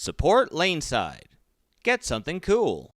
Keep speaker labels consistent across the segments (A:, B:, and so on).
A: Support Laneside. Get something cool.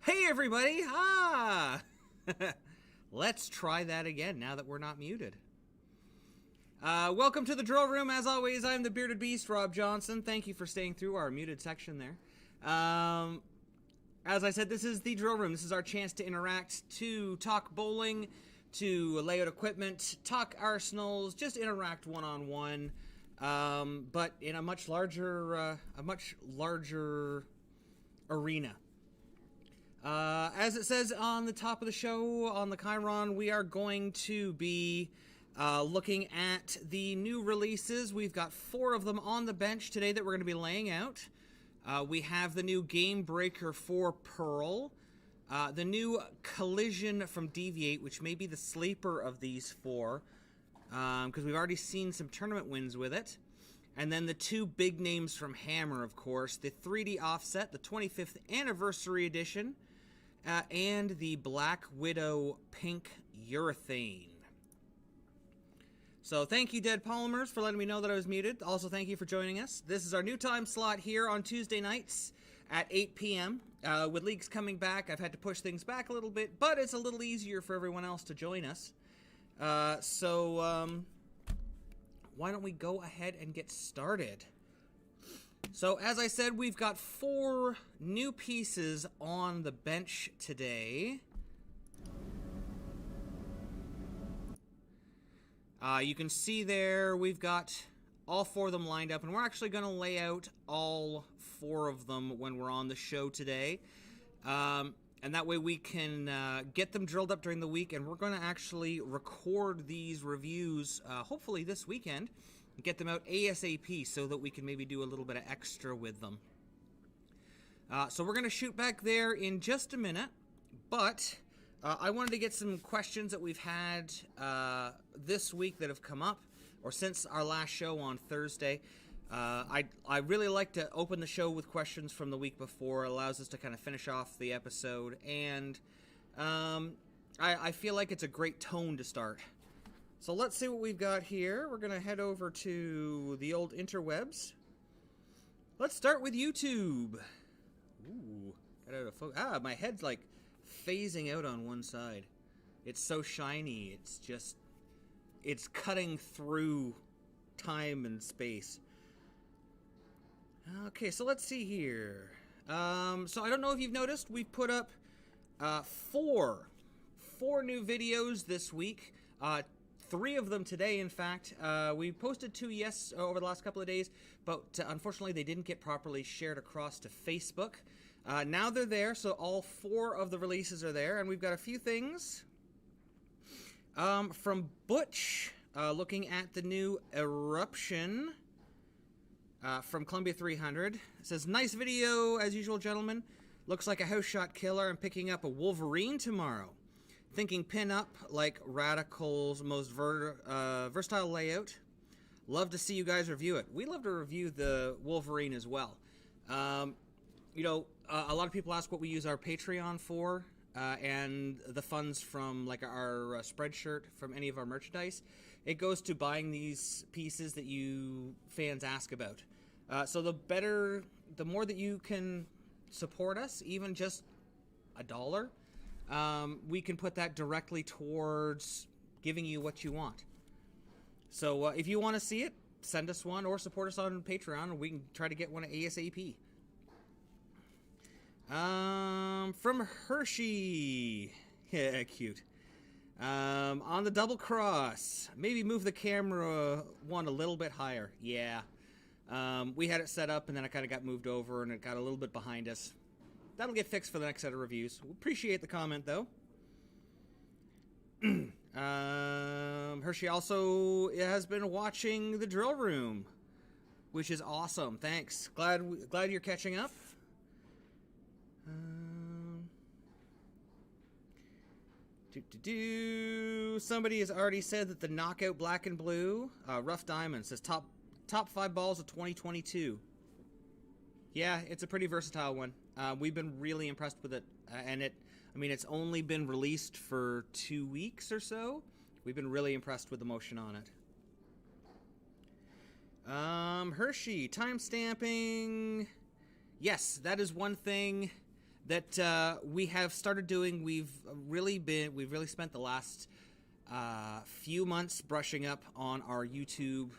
B: Hey everybody! Let's try that again now that we're not muted. Welcome to the drill room. As always, I'm the bearded beast, Rob Johnson. Thank you for staying through our muted section there. As I said, this is the drill room. This is our chance to interact, to talk bowling, to lay out equipment, talk arsenals, just interact one-on-one, but in a much larger arena. As it says on the top of the show, on the Chiron, we are going to be looking at the new releases. We've got 4 of them on the bench today that we're going to be laying out. We have the new Game Breaker for Pearl, the new Collision from DV8, which may be the sleeper of these 4, because we've already seen some tournament wins with it. And then the 2 big names from Hammer, of course, the 3D Offset, the 25th Anniversary Edition, and the Black Widow Pink Urethane. So thank you, Dead Polymers, for letting me know that I was muted. Also, thank you for joining us. This is our new time slot here on Tuesday nights at 8 p.m. With leagues coming back, I've had to push things back a little bit, but it's a little easier for everyone else to join us. Why don't we go ahead and get started? So, as I said, we've got 4 new pieces on the bench today. You can see there we've got all 4 of them lined up, and we're actually going to lay out all 4 of them when we're on the show today. And that way we can get them drilled up during the week, and we're going to actually record these reviews, hopefully this weekend, and get them out ASAP so that we can maybe do a little bit of extra with them. So we're going to shoot back there in just a minute, but I wanted to get some questions that we've had this week that have come up, or since our last show on Thursday. I really like to open the show with questions from the week before. It allows us to kind of finish off the episode, and I feel like it's a great tone to start. So let's see what we've got here. We're going to head over to the old interwebs. Let's start with YouTube. Ooh, got out of focus. My head's like phasing out on one side. It's so shiny. It's cutting through time and space. Okay, so let's see here. So I don't know if you've noticed, we've put up 4 new videos this week. 3 of them today, in fact. We posted 2 over the last couple of days, but unfortunately they didn't get properly shared across to Facebook. Now they're there, so all 4 of the releases are there, and we've got a few things. From Butch, looking at the new Eruption from Columbia 300. It says, nice video, as usual, gentlemen. Looks like a house shot killer. I'm picking up a Wolverine tomorrow. Thinking pin-up like Radical's most versatile layout. Love to see you guys review it. We love to review the Wolverine as well. A lot of people ask what we use our Patreon for, and the funds from like our Spreadshirt from any of our merchandise. It goes to buying these pieces that you fans ask about. So the more that you can support us, even just $1, we can put that directly towards giving you what you want. So if you want to see it, send us one or support us on Patreon, and we can try to get one ASAP. From Hershey. Yeah, cute. On the double cross, maybe move the camera one a little bit higher. Yeah. We had it set up, and then it kind of got moved over, and it got a little bit behind us. That'll get fixed for the next set of reviews. We appreciate the comment, though. Hershey also has been watching the drill room, which is awesome. Thanks. Glad you're catching up. Somebody has already said that the Knockout Black and Blue Rough Diamond says top 5 balls of 2022. Yeah, it's a pretty versatile one. We've been really impressed with it, and it's only been released for 2 weeks or so. We've been really impressed with the motion on it. Hershey time stamping. Yes, that is one thing that we have started doing. We've really spent the last few months brushing up on our YouTube.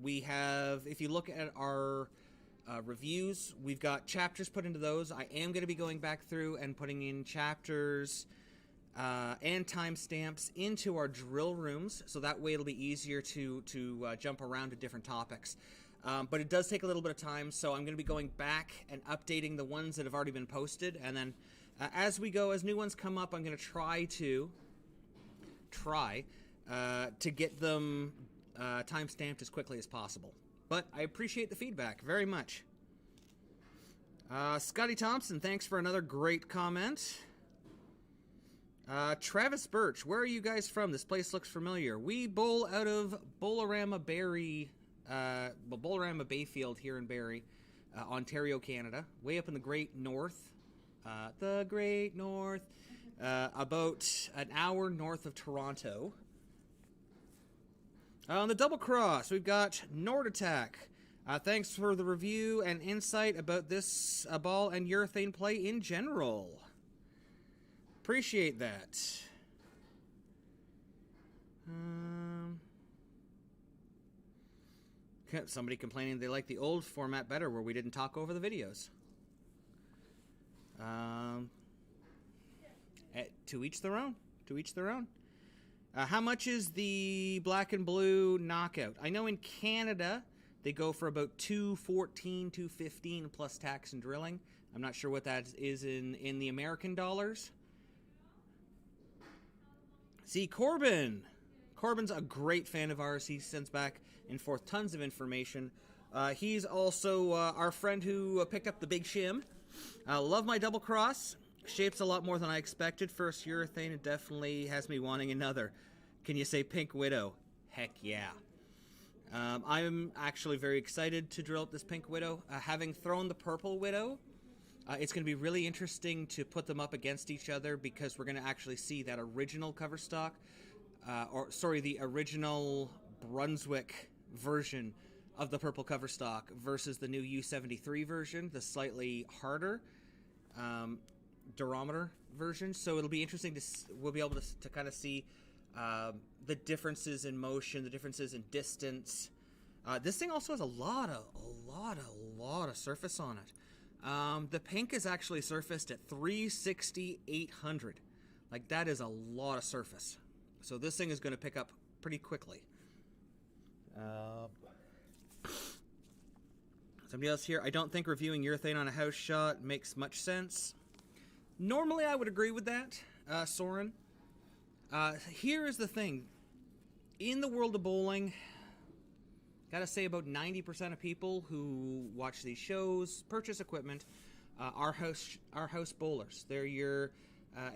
B: We have, if you look at our reviews, we've got chapters put into those. I am going to be going back through and putting in chapters and timestamps into our drill rooms, so that way it'll be easier to jump around to different topics. But it does take a little bit of time, so I'm going to be going back and updating the ones that have already been posted, and then as we go, as new ones come up, I'm going to try to get them time-stamped as quickly as possible. But I appreciate the feedback very much. Scotty Thompson, thanks for another great comment. Travis Birch, where are you guys from? This place looks familiar. We bowl out of Bolorama Bayfield here in Barrie, Ontario, Canada. Way up in the Great North. About an hour north of Toronto. On the double cross, we've got Nord Attack. Thanks for the review and insight about this ball and urethane play in general. Appreciate that. Somebody complaining they like the old format better, where we didn't talk over the videos. To each their own. To each their own. How much is the black and blue knockout? I know in Canada they go for about $214, $215 plus tax and drilling. I'm not sure what that is in the American dollars. See, Corbin's a great fan of ours. He sends back and forth tons of information. He's also our friend who picked up the big shim. Love my double cross. Shapes a lot more than I expected. First urethane, it definitely has me wanting another. Can you say Pink Widow? Heck yeah. I'm actually very excited to drill up this Pink Widow. Having thrown the Purple Widow, it's going to be really interesting to put them up against each other, because we're going to actually see that original cover stock, the original Brunswick version of the purple cover stock versus the new U73 version, the slightly harder durometer version. So it'll be interesting we'll be able to kind of see the differences in motion, the differences in distance. This thing also has a lot of surface on it. The pink is actually surfaced at 360, 800. Like, that is a lot of surface. So this thing is going to pick up pretty quickly. Somebody else here. I don't think reviewing urethane on a house shot makes much sense. Normally I would agree with that, Soren. Here is the thing. In the world of bowling, gotta say about 90% of people who watch these shows, purchase equipment, are house bowlers. They're your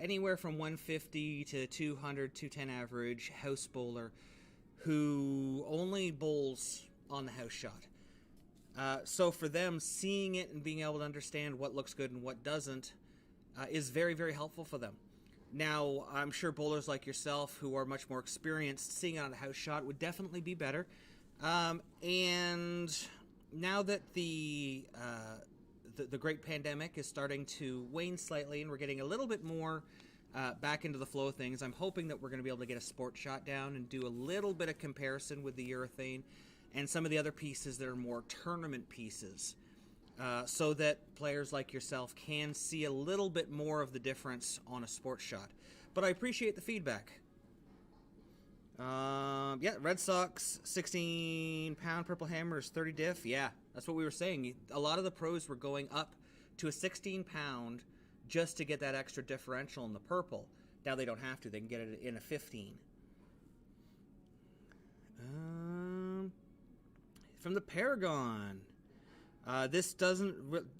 B: anywhere from 150 to 200, 210 average house bowler who only bowls on the house shot. So for them, seeing it and being able to understand what looks good and what doesn't is very, very helpful for them. Now, I'm sure bowlers like yourself who are much more experienced, seeing it on a house shot would definitely be better. And now that the great pandemic is starting to wane slightly and we're getting a little bit more back into the flow of things, I'm hoping that we're going to be able to get a sport shot down and do a little bit of comparison with the urethane and some of the other pieces that are more tournament pieces, so that players like yourself can see a little bit more of the difference on a sport shot. But I appreciate the feedback. Yeah, Red Sox 16-pound purple hammer is 30 diff. Yeah, that's what we were saying. A lot of the pros were going up to a 16-pound just to get that extra differential in the purple. Now they don't have to. They can get it in a 15. From the Paragon. This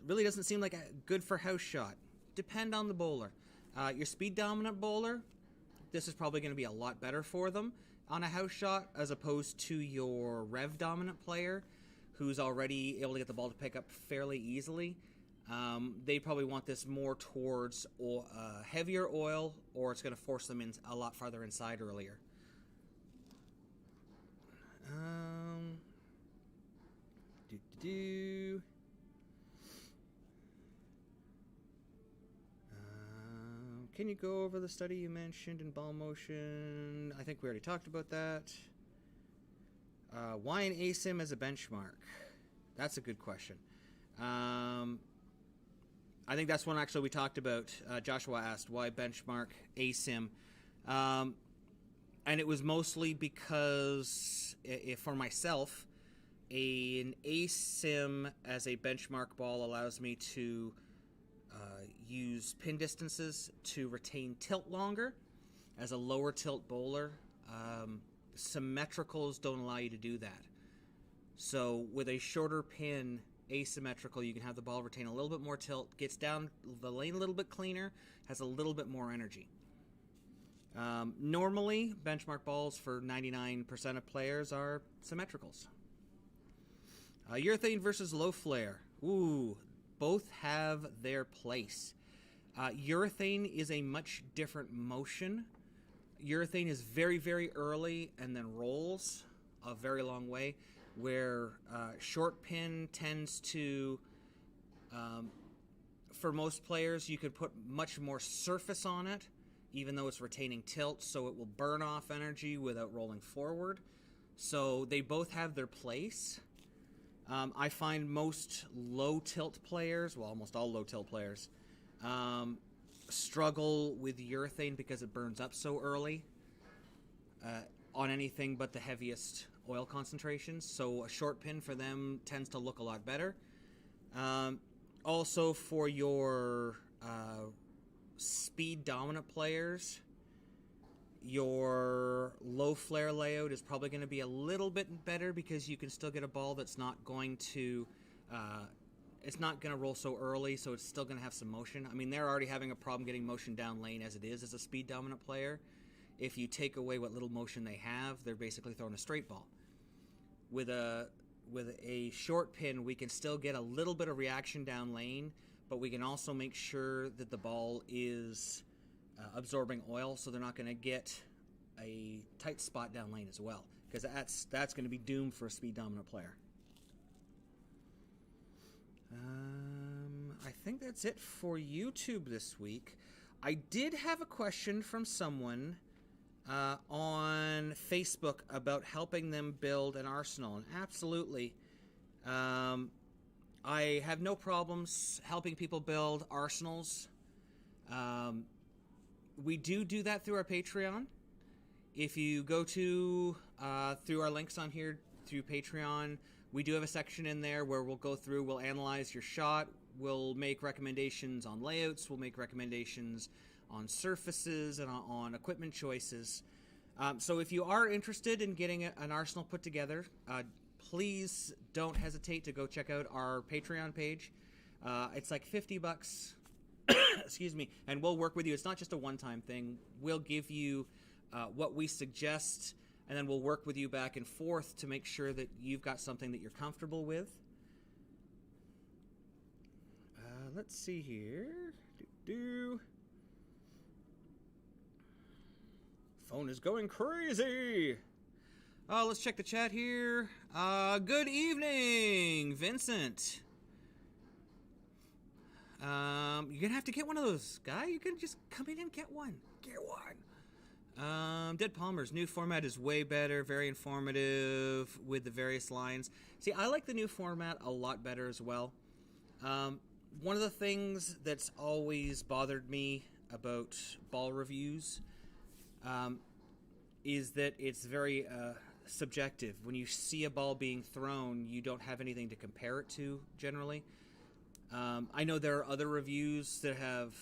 B: really doesn't seem like a good for house shot. Depend on the bowler. Your speed dominant bowler, this is probably going to be a lot better for them on a house shot as opposed to your rev dominant player who's already able to get the ball to pick up fairly easily. They probably want this more towards heavier oil, or it's going to force them in a lot farther inside earlier. Can you go over the study you mentioned in ball motion? I think we already talked about that. Why an ASIM as a benchmark? That's a good question. I think that's one actually we talked about. Joshua asked why benchmark ASIM. And it was mostly because, for myself, an ASIM as a benchmark ball allows me to use pin distances to retain tilt longer. As a lower tilt bowler, symmetricals don't allow you to do that. So with a shorter pin, asymmetrical, you can have the ball retain a little bit more tilt, gets down the lane a little bit cleaner, has a little bit more energy. Normally, benchmark balls for 99% of players are symmetricals. Urethane versus low flare. Ooh, both have their place. Urethane is a much different motion. Urethane is very, very early and then rolls a very long way, where short pin tends to, for most players, you could put much more surface on it, even though it's retaining tilt, so it will burn off energy without rolling forward. So they both have their place. I find most low tilt players, well, almost all low tilt players, struggle with urethane because it burns up so early on anything but the heaviest oil concentrations. So a short pin for them tends to look a lot better. Also for your speed dominant players, your low flare layout is probably going to be a little bit better because you can still get a ball that's not going to it's not going to roll so early, so it's still going to have some motion. I mean, they're already having a problem getting motion down lane as it is as a speed dominant player. If you take away what little motion they have, they're basically throwing a straight ball. With a short pin, we can still get a little bit of reaction down lane, but we can also make sure that the ball is absorbing oil, so they're not going to get a tight spot down lane as well, because that's going to be doomed for a speed dominant player. I think that's it for YouTube this week. I did have a question from someone on Facebook about helping them build an arsenal, and absolutely, I have no problems helping people build arsenals. We do that through our Patreon. If you go to through our links on here through Patreon, we do have a section in there where we'll go through, we'll analyze your shot, we'll make recommendations on layouts, we'll make recommendations on surfaces and on equipment choices. So if you are interested in getting an arsenal put together, please don't hesitate to go check out our Patreon page. It's like $50, excuse me, and we'll work with you. It's not just a one-time thing. We'll give you what we suggest, and then we'll work with you back and forth to make sure that you've got something that you're comfortable with. Let's see here. Phone is going crazy. Let's check the chat here. Good evening, Vincent. You're gonna have to get one of those, guy. You can just come in and get one. Get one. Dead Palmer's new format is way better, very informative with the various lines. See, I like the new format a lot better as well. One of the things that's always bothered me about ball reviews is that it's very subjective. When you see a ball being thrown, you don't have anything to compare it to generally. I know there are other reviews that have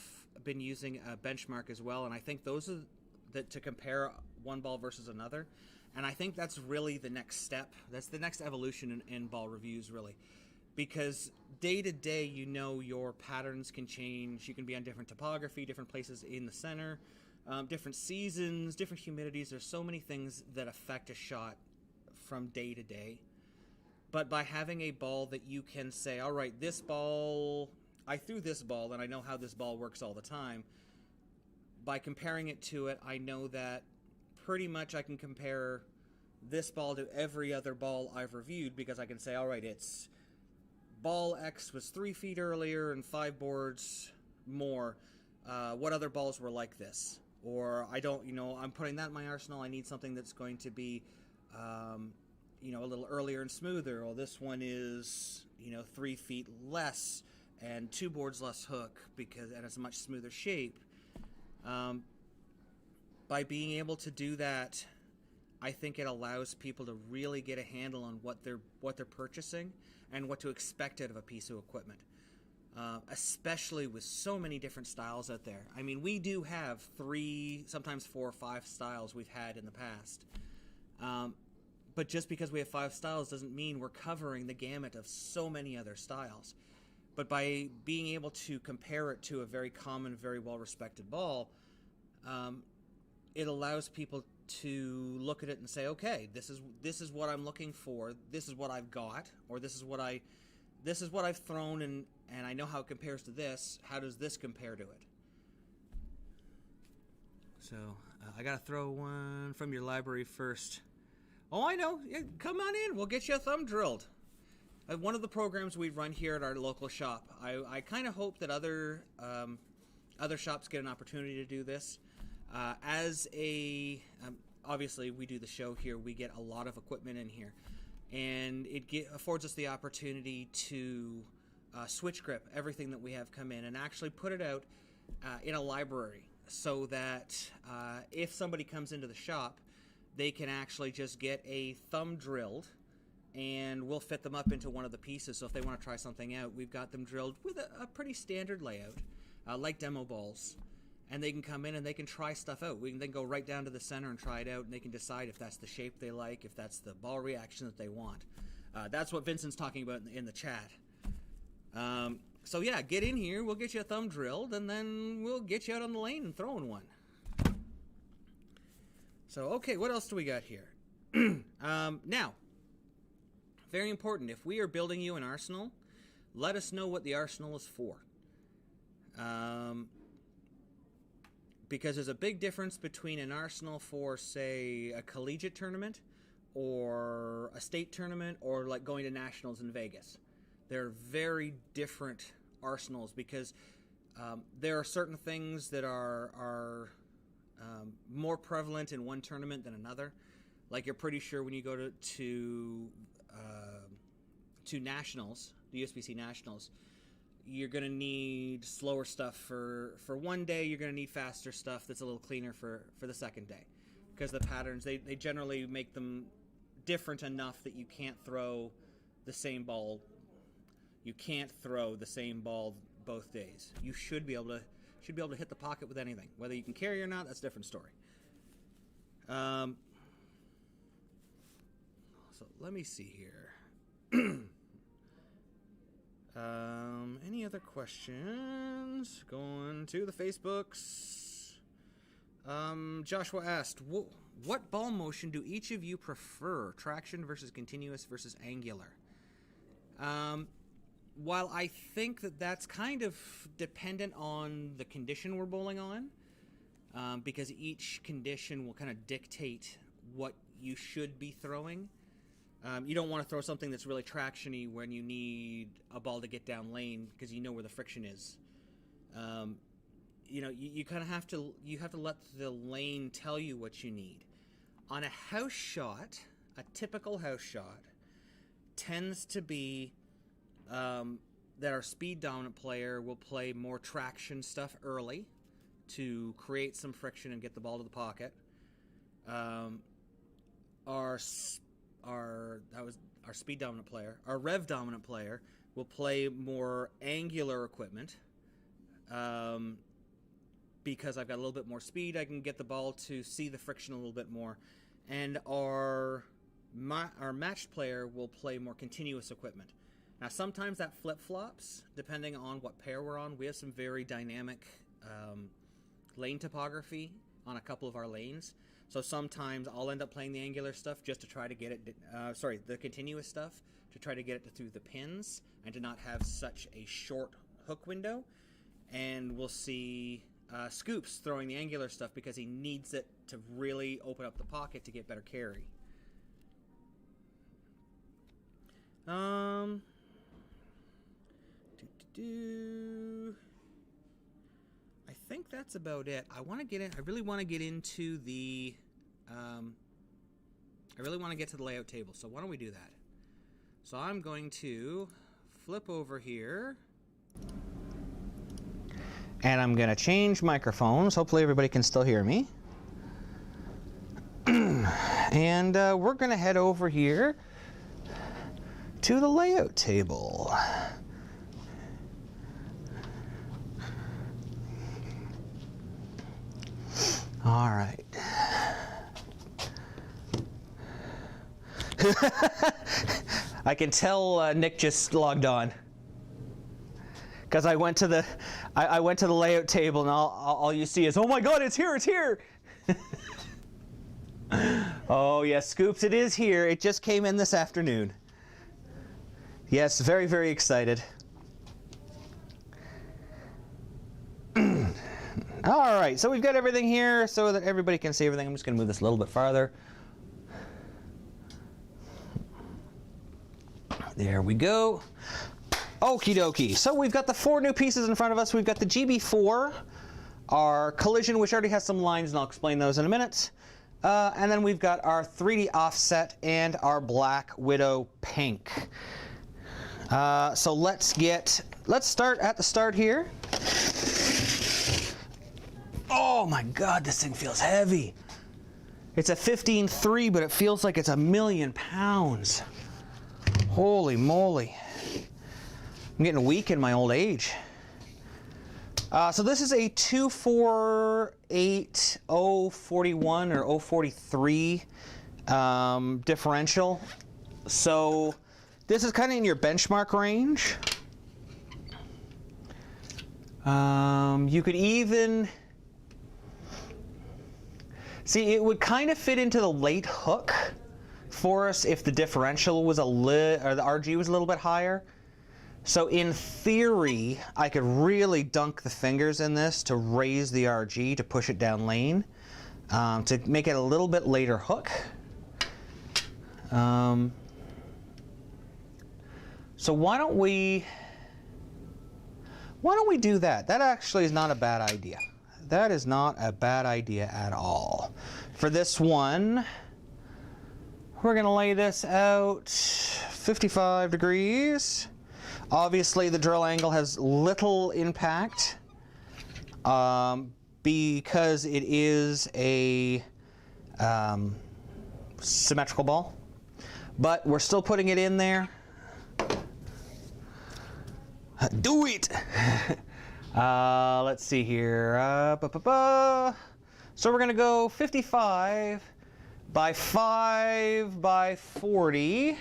B: been using a benchmark as well, and I think those are to compare one ball versus another. And I think that's really the next step. That's the next evolution in ball reviews, really. Because day to day, you know, your patterns can change. You can be on different topography, different places in the center, different seasons, different humidities. There's so many things that affect a shot from day to day. But by having a ball that you can say, all right, this ball, I threw this ball and I know how this ball works all the time. By comparing it to it, I know that pretty much I can compare this ball to every other ball I've reviewed, because I can say, all right, it's ball X was 3 feet earlier and 5 boards more. What other balls were like this? Or I don't, I'm putting that in my arsenal. I need something that's going to be, a little earlier and smoother. Or this one is, 3 feet less and 2 boards less hook and it's a much smoother shape. By being able to do that, I think it allows people to really get a handle on what they're purchasing and what to expect out of a piece of equipment. Especially with so many different styles out there. I mean, we do have 3, sometimes 4 or 5 styles we've had in the past. But just because we have 5 styles doesn't mean we're covering the gamut of so many other styles. But by being able to compare it to a very common, very well-respected ball, it allows people to look at it and say, okay, this is what I'm looking for. This is what I've got, or this is what I've thrown, and I know how it compares to this. How does this compare to it? So I gotta throw one from your library first. Oh, I know. Yeah, come on in. We'll get you a thumb drilled. One of the programs we run here at our local shop. I kind of hope that other shops get an opportunity to do this. Obviously, we do the show here. We get a lot of equipment in here, and it affords us the opportunity to switch grip everything that we have come in and actually put it out in a library, so that if somebody comes into the shop, they can actually just get a thumb drilled, and we'll fit them up into one of the pieces. So if they want to try something out, we've got them drilled with a pretty standard layout, like demo balls. And they can come in and they can try stuff out. We can then go right down to the center and try it out, and they can decide if that's the shape they like, if that's the ball reaction that they want. That's what Vincent's talking about in the chat. So yeah, get in here, we'll get you a thumb drilled, and then we'll get you out on the lane and throwing one. So, okay, what else do we got here? Now, very important, if we are building you an arsenal, let us know what the arsenal is for. Because there's a big difference between an arsenal for, say, a collegiate tournament or a state tournament, or like going to nationals in Vegas. They're very different arsenals, because there are certain things that are more prevalent in one tournament than another. Like, you're pretty sure when you go to nationals, the USBC nationals, you're going to need slower stuff for one day. You're going to need faster stuff that's a little cleaner for the second day, because the patterns, they generally make them different enough that you can't throw the same ball. You can't throw the same ball both days. You should be able to hit the pocket with anything. Whether you can carry or not, that's a different story. So let me see here. Any other questions? Going to the Facebooks. Joshua asked, what ball motion do each of you prefer? Traction versus continuous versus angular? While I think that's kind of dependent on the condition we're bowling on, because each condition will kind of dictate what you should be throwing. You don't want to throw something that's really traction-y when you need a ball to get down lane because you know where the friction is. You know, you kind of have to let the lane tell you what you need. On a house shot, a typical house shot tends to be that our speed dominant player will play more traction stuff early to create some friction and get the ball to the pocket. Our speed dominant player, our rev dominant player will play more angular equipment. Because I've got a little bit more speed, I can get the ball to see the friction a little bit more. And our matched player will play more continuous equipment. Now, sometimes that flip-flops, depending on what pair we're on. We have some very dynamic lane topography on a couple of our lanes. So sometimes I'll end up playing the angular stuff just to try to get it, the continuous stuff, to try to get it through the pins and to not have such a short hook window. And we'll see Scoops throwing the angular stuff because he needs it to really open up the pocket to get better carry. I think that's about it. I really want to get into the I really want to get to the layout table. So why don't we do that? So I'm going to flip over here.
C: And I'm going to change microphones. Hopefully everybody can still hear me. And we're going to head over here to the layout table. All right. I can tell Nick just logged on. Because I went to the layout table and all you see is, oh my God, it's here, it's here. Oh yes, Scoops, it is here. It just came in this afternoon. Yes, very, very excited. All right, so we've got everything here so that everybody can see everything. I'm just going to move this a little bit farther. There we go. Okie dokie. So we've got the 4 new pieces in front of us. We've got the GB4, our Collision, which already has some lines, and I'll explain those in a minute. And then we've got our 3D offset and our Black Widow Pink. So let's start at the start here. Oh my God, this thing feels heavy. It's a 15.3, but it feels like it's 1,000,000 pounds. Holy moly. I'm getting weak in my old age. So this is a 248 041 or 043 differential. So this is kind of in your benchmark range. You could even see it would kind of fit into the late hook for us if the differential was or the RG was a little bit higher. So in theory, I could really dunk the fingers in this to raise the RG to push it down lane, to make it a little bit later hook. So why don't we do that? That actually is not a bad idea. That is not a bad idea at all. For this one, we're going to lay this out 55 degrees. Obviously, the drill angle has little impact because it is a symmetrical ball, but we're still putting it in there. Do it! Let's see here. So we're going to go 55 by 5 by 40.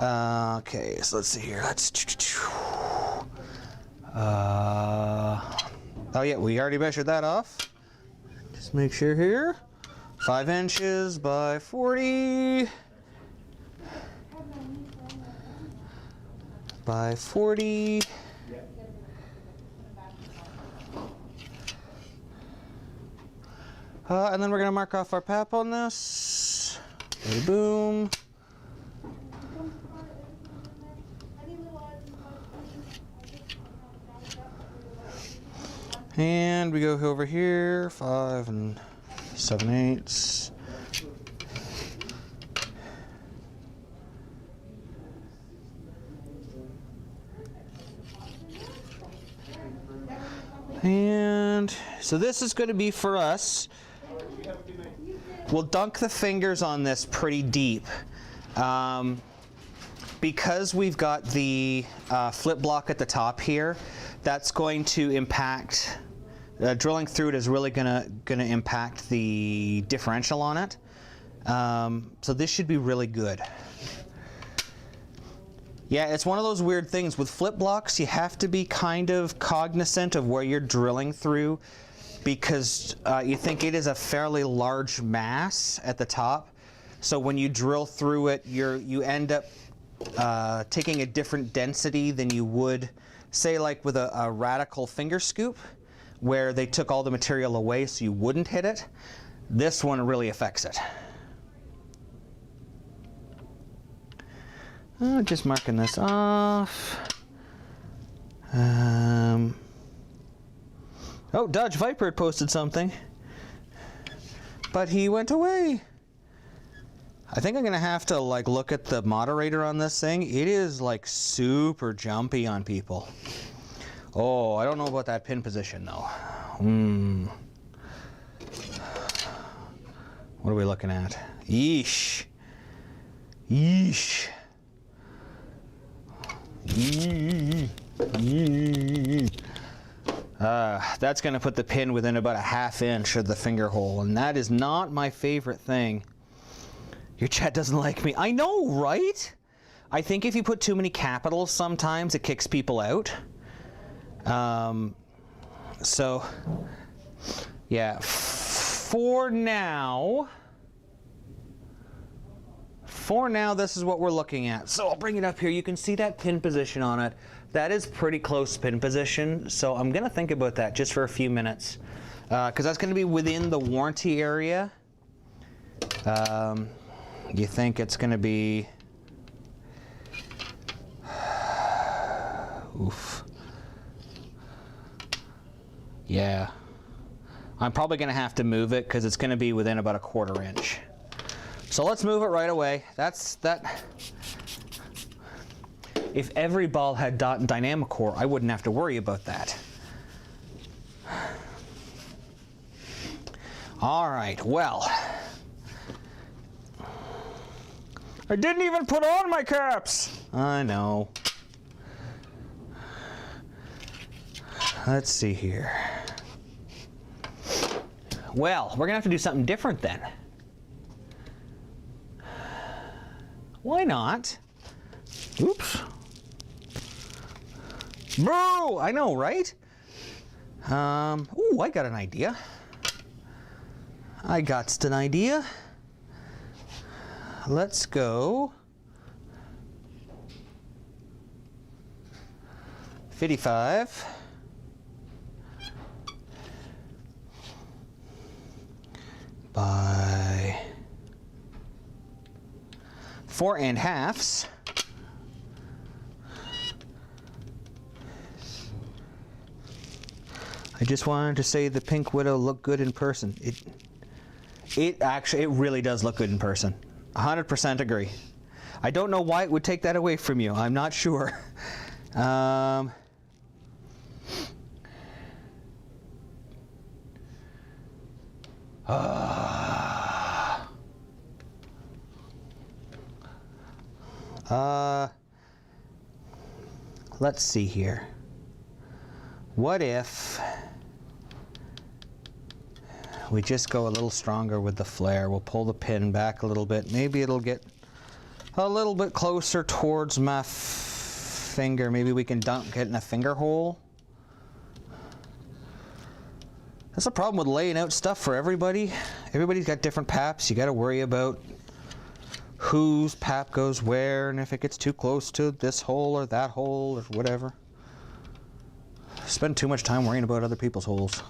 C: Okay, so let's see here. Oh yeah, we already measured that off. Just make sure here. 5 inches by 40 by 40. And then we're going to mark off our pap on this. Boom. And we go over here, 5 7/8. And so this is going to be for us. We'll dunk the fingers on this pretty deep. Because we've got the flip block at the top here, that's going to impact, drilling through it is really gonna impact the differential on it. So this should be really good. Yeah, it's one of those weird things. With flip blocks, you have to be kind of cognizant of where you're drilling through, because you think it is a fairly large mass at the top. So when you drill through it, you end up taking a different density than you would, say, like with a radical finger scoop, where they took all the material away so you wouldn't hit it. This one really affects it. Just marking this off. Oh, Dodge Viper had posted something, but he went away. I think I'm gonna have to like look at the moderator on this thing. It is like super jumpy on people. Oh, I don't know about that pin position though. What are we looking at? Yeesh. Yeesh. That's going to put the pin within about a ½ inch of the finger hole, and that is not my favorite thing. Your chat doesn't like me. I know, right? I think if you put too many capitals, sometimes it kicks people out. So, yeah, for now, this is what we're looking at. So I'll bring it up here. You can see that pin position on it. That is pretty close pin position. So I'm going to think about that just for a few minutes, because that's going to be within the warranty area. You think it's going to be... Oof. Yeah. I'm probably going to have to move it because it's going to be within about a ½ inch. So let's move it right away. That's that. If every ball had dot and dynamic core, I wouldn't have to worry about that. All right, well. I didn't even put on my caps. I know. Let's see here. Well, we're gonna have to do something different then. Why not? Oops. Bro, I know, right? Ooh, I got an idea. I got an idea. Let's go 55 by 4 1/2. I just wanted to say the Pink Widow looked good in person. It really does look good in person. 100% agree. I don't know why it would take that away from you. I'm not sure. Let's see here. What if we just go a little stronger with the flare? We'll pull the pin back a little bit. Maybe it'll get a little bit closer towards my finger. Maybe we can dunk it in a finger hole. That's the problem with laying out stuff for everybody. Everybody's got different paps. You got to worry about whose pap goes where, and if it gets too close to this hole or that hole or whatever. Spend too much time worrying about other people's holes.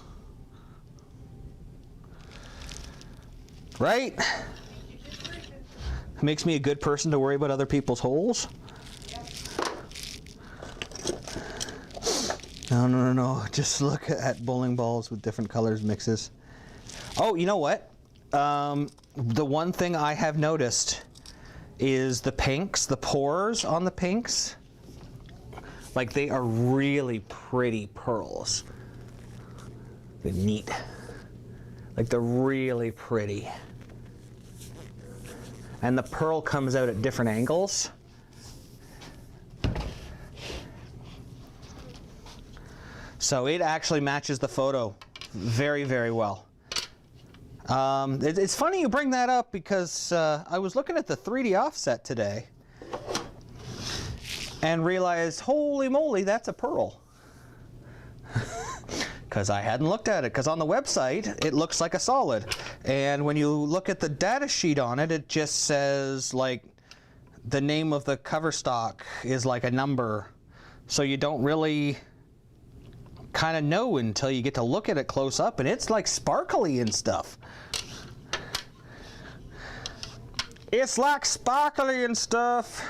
C: Right? Makes me a good person to worry about other people's holes. No. Just look at bowling balls with different colors mixes. Oh, you know what? The one thing I have noticed is the pinks, the pores on the pinks. Like, they are really pretty pearls. They're neat. Like, they're really pretty. And the pearl comes out at different angles. So it actually matches the photo very, very well. It's funny you bring that up because I was looking at the 3D offset today and realized, holy moly, that's a pearl. Because I hadn't looked at it, because on the website it looks like a solid, and when you look at the data sheet on it, it just says like the name of the cover stock is like a number, so you don't really kind of know until you get to look at it close up, and it's like sparkly and stuff. It's like sparkly and stuff.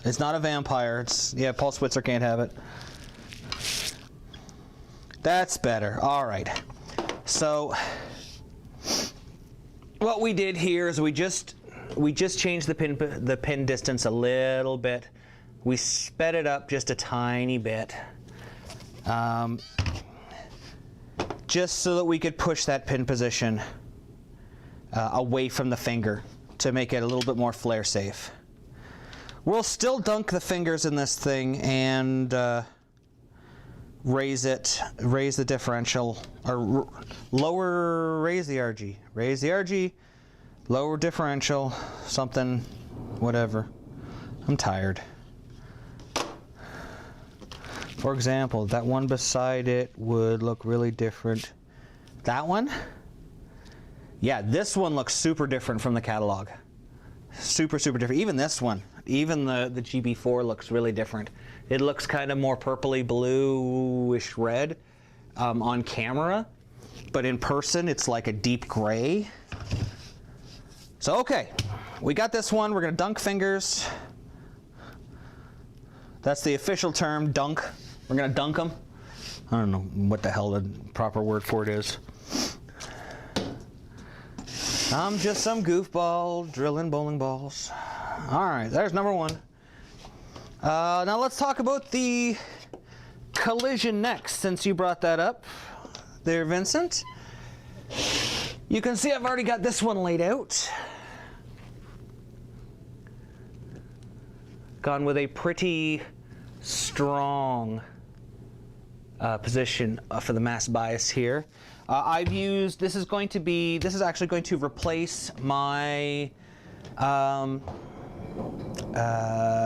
C: It's not a vampire. It's, yeah, Paul Switzer can't have it. That's better. All right. So what we did here is we just changed the pin distance a little bit. We sped it up just a tiny bit, just so that we could push that pin position away from the finger to make it a little bit more flare safe. We'll still dunk the fingers in this thing and raise the differential, or raise the RG, lower differential, something, whatever. I'm tired. For example, that one beside it would look really different. That one? Yeah, this one looks super different from the catalog. Super, super different. Even this one. Even the GB4 looks really different. It looks kind of more purpley bluish red on camera, but in person it's like a deep gray. So okay, we got this one. We're gonna dunk fingers. That's the official term, dunk. We're gonna dunk them. I don't know what the hell the proper word for it is. I'm just some goofball drilling bowling balls. All right, there's number one. Now let's talk about the Collision next, since you brought that up there, Vincent. You can see I've already got this one laid out. Gone with a pretty strong position for the mass bias here. I've used, this is actually going to replace my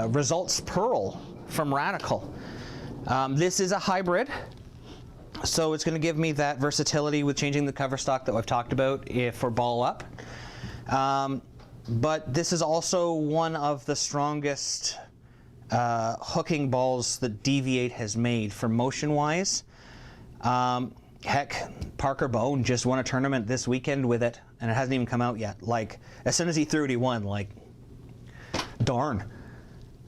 C: Results Pearl from Radical. This is a hybrid, so it's going to give me that versatility with changing the cover stock that I've talked about for ball up. But this is also one of the strongest hooking balls that DV8 has made for motion-wise. Heck, Parker Bone just won a tournament this weekend with it, and it hasn't even come out yet. Like, as soon as he threw it, he won. Like, darn.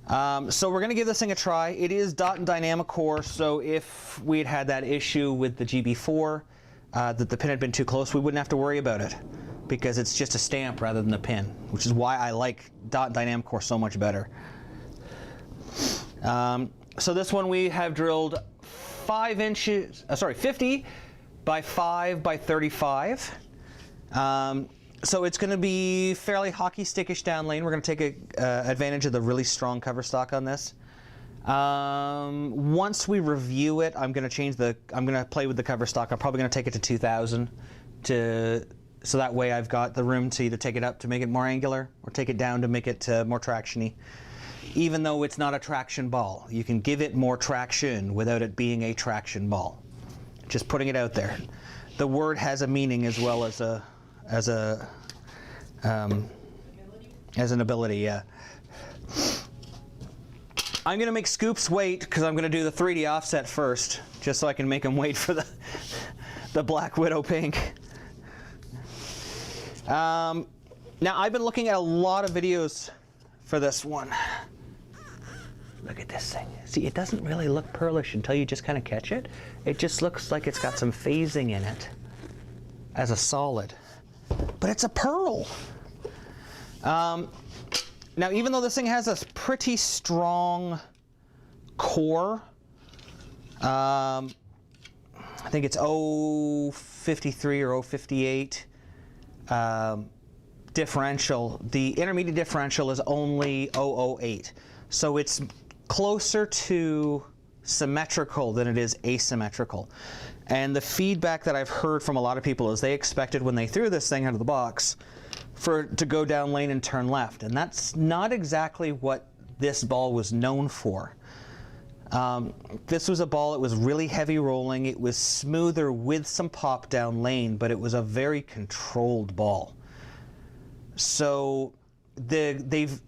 C: So we're going to give this thing a try. It is dot and dynamic core, so if we'd had that issue with the GB4, that the pin had been too close, we wouldn't have to worry about it, because it's just a stamp rather than a pin, which is why I like dot and dynamic core so much better. So this one we have drilled 50 by 5 by 35. So it's going to be fairly hockey stickish down lane. We're going to take advantage of the really strong cover stock on this. Once we review it, I'm going to play with the cover stock. I'm probably going to take it to 2000 so that way I've got the room to either take it up to make it more angular or take it down to make it more traction-y. Even though it's not a traction ball, you can give it more traction without it being a traction ball. Just putting it out there. The word has a meaning as well as an ability, yeah. I'm gonna make Scoops wait because I'm gonna do the 3D offset first, just so I can make him wait for the Black Widow pink. Now I've been looking at a lot of videos for this one. Look at this thing. See, it doesn't really look pearlish until you just kind of catch it. It just looks like it's got some phasing in it as a solid. But it's a pearl. Now, even though this thing has a pretty strong core, I think it's 053 or 058 differential. The intermediate differential is only 008. So it's closer to symmetrical than it is asymmetrical. And the feedback that I've heard from a lot of people is they expected when they threw this thing out of the box for it to go down lane and turn left. And that's not exactly what this ball was known for. This was a ball that was really heavy rolling. It was smoother with some pop down lane, but it was a very controlled ball. So they've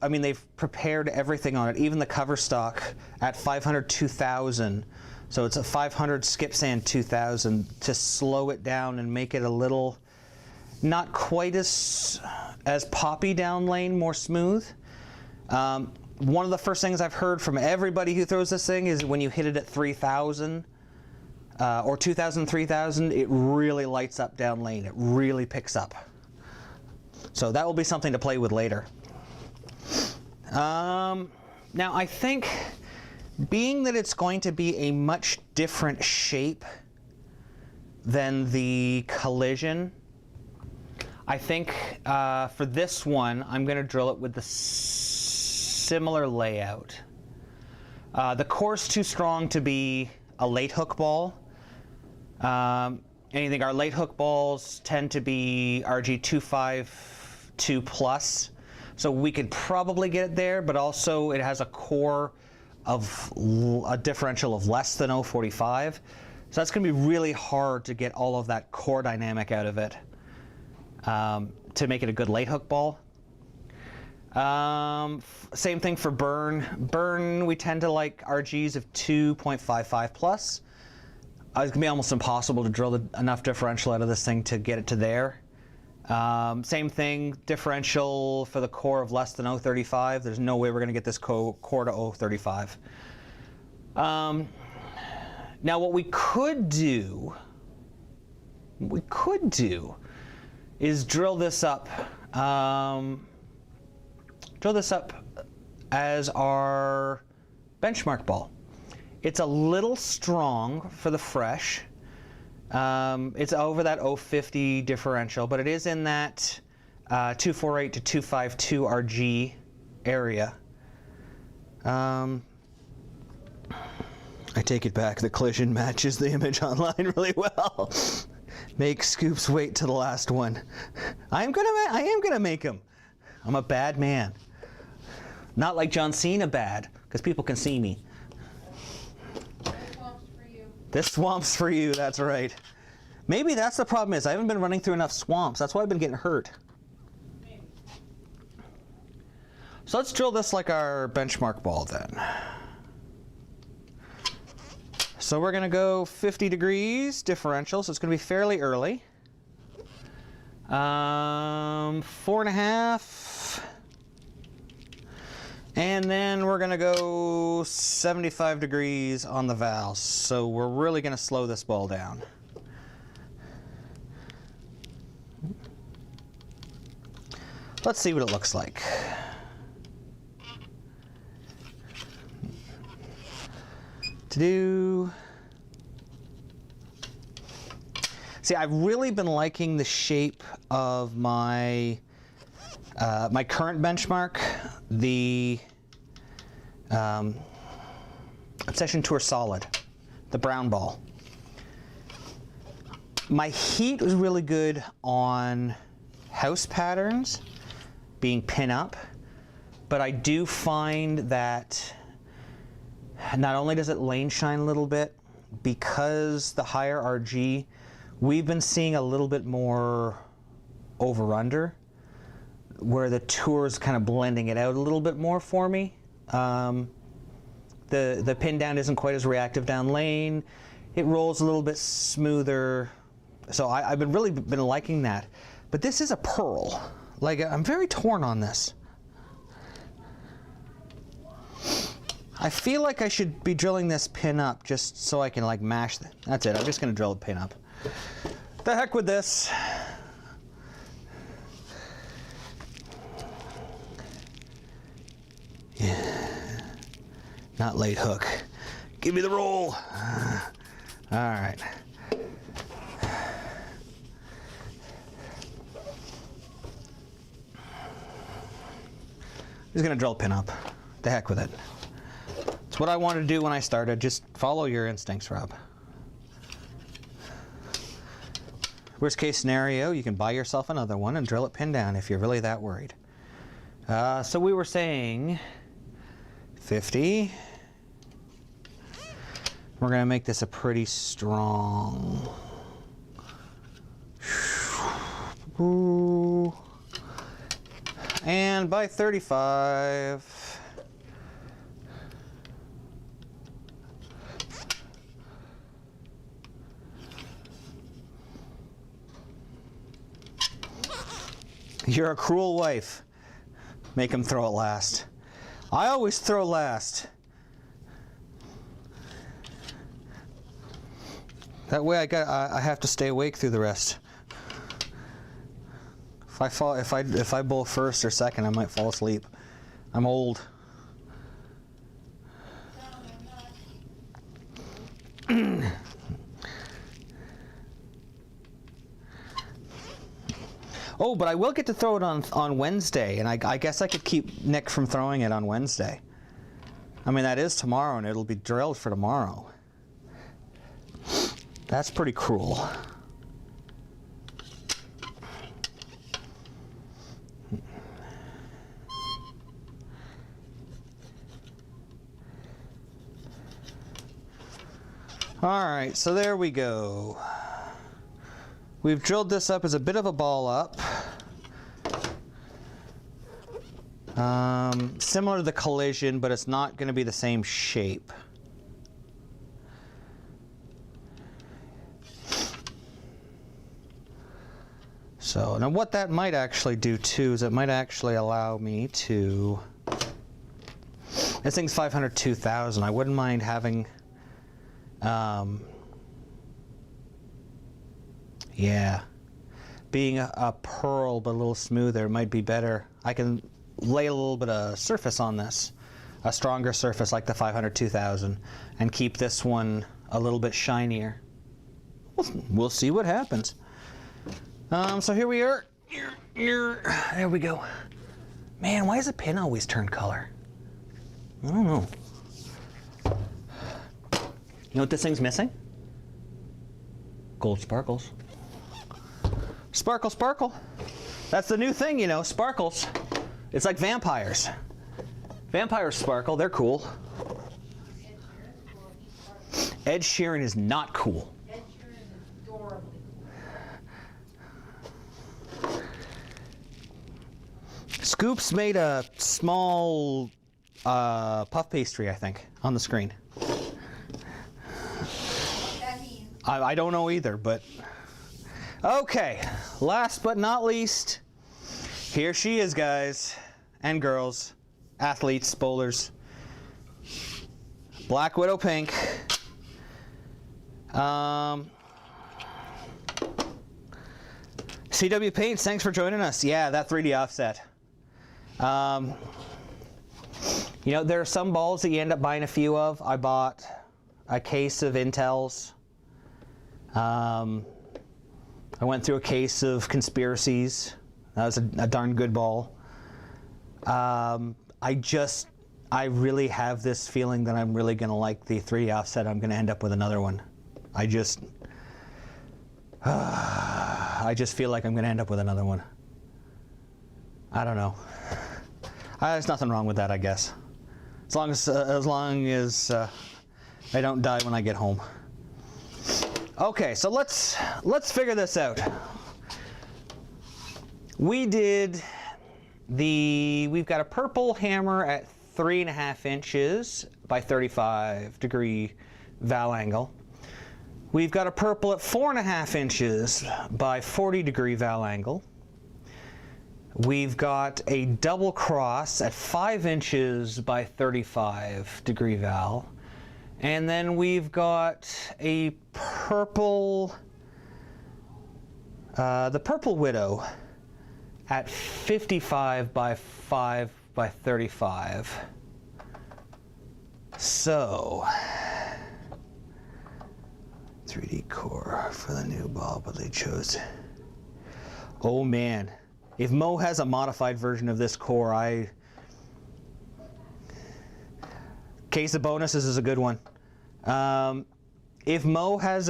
C: prepared everything on it, even the cover stock at 500 2000. So it's a 500 skip sand 2000 to slow it down and make it a little, not quite as poppy down lane, more smooth. One of the first things I've heard from everybody who throws this thing is when you hit it at 3000 or 2000, 3000, it really lights up down lane. It really picks up. So that will be something to play with later. Now I think, being that it's going to be a much different shape than the Collision, I think for this one I'm going to drill it with the similar layout. The core's too strong to be a late hook ball. And I think our late hook balls tend to be RG252 plus, so we could probably get it there, but also it has a core of a differential of less than 0.45. So that's going to be really hard to get all of that core dynamic out of it to make it a good late hook ball. Same thing for burn. Burn, we tend to like RGs of 2.55 plus. It's going to be almost impossible to drill enough differential out of this thing to get it to there. Same thing, differential for the core of less than 0.35. There's no way we're going to get this core to 0.35. Now what we could do is drill this up as our benchmark ball. It's a little strong for the fresh. It's over that 0.50 differential, but it is in that 248 to 252 RG area. I take it back. The Collision matches the image online really well. Make scoops wait to the last one. I am gonna make them. I'm a bad man. Not like John Cena bad, because people can see me. This swamp's for you, that's right. Maybe that's the problem is I haven't been running through enough swamps. That's why I've been getting hurt. So let's drill this like our benchmark ball then. So we're going to go 50 degrees differential, so it's going to be fairly early. 4.5. And then we're going to go 75 degrees on the valves. So we're really going to slow this ball down. Let's see what it looks like. See, I've really been liking the shape of my my current benchmark, the Obsession Tour Solid, the brown ball. My heat was really good on house patterns being pin up, but I do find that not only does it lane shine a little bit, because the higher RG, we've been seeing a little bit more over-under, where the tour's kind of blending it out a little bit more for me. The pin down isn't quite as reactive down lane. It rolls a little bit smoother So I've really been liking that. But this is a pearl. Like, I'm very torn on this. I feel like I should be drilling this pin up just so I can like mash it. That's it, I'm just gonna drill the pin up. The heck with this. Yeah. Not late hook. Give me the roll. All right. Just gonna drill a pin up. The heck with it. It's what I wanted to do when I started. Just follow your instincts, Rob. Worst case scenario, you can buy yourself another one and drill it pin down if you're really that worried. So we were saying 50. We're gonna make this a pretty strong. Ooh. And by 35. You're a cruel wife. Make him throw it last. I always throw last. That way I have to stay awake through the rest. If I bowl first or second, I might fall asleep. I'm old. Oh, but I will get to throw it on Wednesday, and I guess I could keep Nick from throwing it on Wednesday. I mean, that is tomorrow, and it'll be drilled for tomorrow. That's pretty cruel. All right, so there we go. We've drilled this up as a bit of a ball up. Similar to the Collision, but it's not going to be the same shape. So now what that might actually do too is it might actually allow me to, this thing's 502,000. I wouldn't mind having, yeah, being a pearl but a little smoother might be better. I can lay a little bit of surface on this, a stronger surface like the 502,000, and keep this one a little bit shinier. We'll see what happens. So here we are. There we go. Man, why does a pin always turn color? I don't know. You know what this thing's missing? Gold sparkles. Sparkle, sparkle. That's the new thing, you know, sparkles. It's like vampires. Vampires sparkle, they're cool. Ed Sheeran is not cool.
D: Ed Sheeran is adorably cool.
C: Scoops made a small puff pastry, I think, on the screen.
D: What that means.
C: I don't know either, but... Okay, last but not least, here she is, guys and girls, athletes, bowlers. Black Widow Pink. CW Paints, thanks for joining us. Yeah, that 3D offset. You know, there are some balls that you end up buying a few of. I bought a case of Intels. I went through a case of Conspiracies. That was a darn good ball. I really have this feeling that I'm really gonna like the 3D offset. I'm gonna end up with another one. I just feel like I'm gonna end up with another one. I don't know. There's nothing wrong with that, I guess. As long as I don't die when I get home. Okay, so let's figure this out. We've got a purple hammer at 3.5 inches by 35 degree val angle. We've got a purple at 4.5 inches by 40 degree val angle. We've got a double cross at 5 inches by 35 degree val. And then we've got a purple, the Purple Widow at 55 by 5 by 35. So, 3D core for the new ball, but they chose. Oh man, if Mo has a modified version of this core, case of bonuses is a good one. If Mo has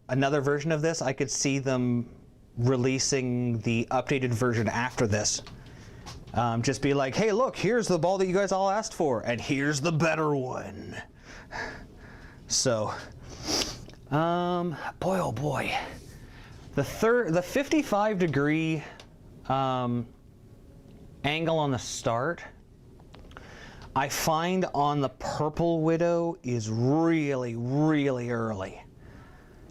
C: another version of this, I could see them releasing the updated version after this. Just be like, hey, look, here's the ball that you guys all asked for, and here's the better one. So, boy, oh boy. The 55 degree angle on the start, I find on the Purple Widow is really, really early.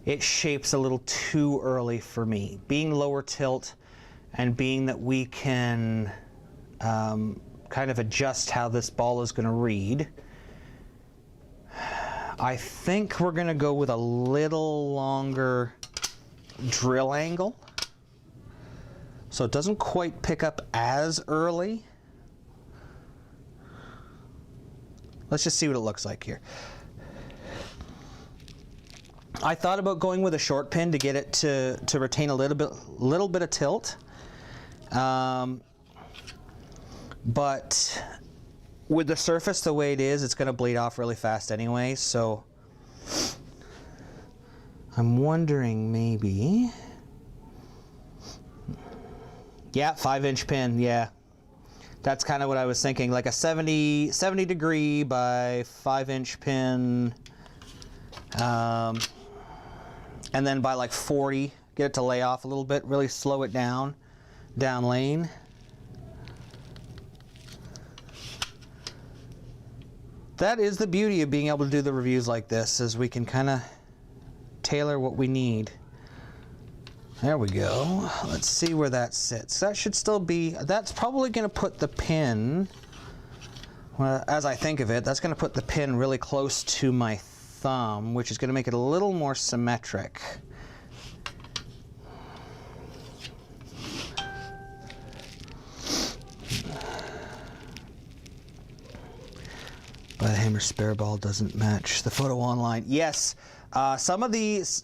C: It shapes a little too early for me. Being lower tilt and being that we can kind of adjust how this ball is going to read, I think we're going to go with a little longer drill angle so it doesn't quite pick up as early. Let's just see what it looks like here. I thought about going with a short pin to get it to retain a little bit of tilt, but with the surface the way it is, it's going to bleed off really fast anyway. So I'm wondering maybe, yeah, 5-inch pin, yeah. That's kind of what I was thinking, like a 70 degree by 5-inch pin, and then by like 40, get it to lay off a little bit, really slow it down lane. That is the beauty of being able to do the reviews like this, is we can kind of tailor what we need. There we go. Let's see where that sits. That should still be, that's probably going to put the pin, well, as I think of it, that's going to put the pin really close to my thumb, which is going to make it a little more symmetric. But the hammer spare ball doesn't match the photo online. Yes, some of the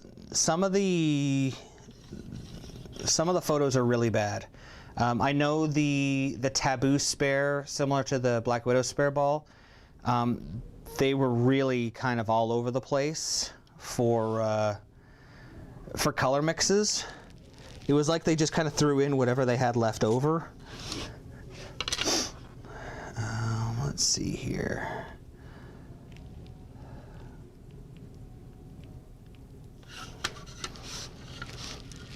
C: photos are really bad. I know the Taboo spare, similar to the Black Widow spare ball, they were really kind of all over the place for color mixes. It was like they just kind of threw in whatever they had left over. Let's see here.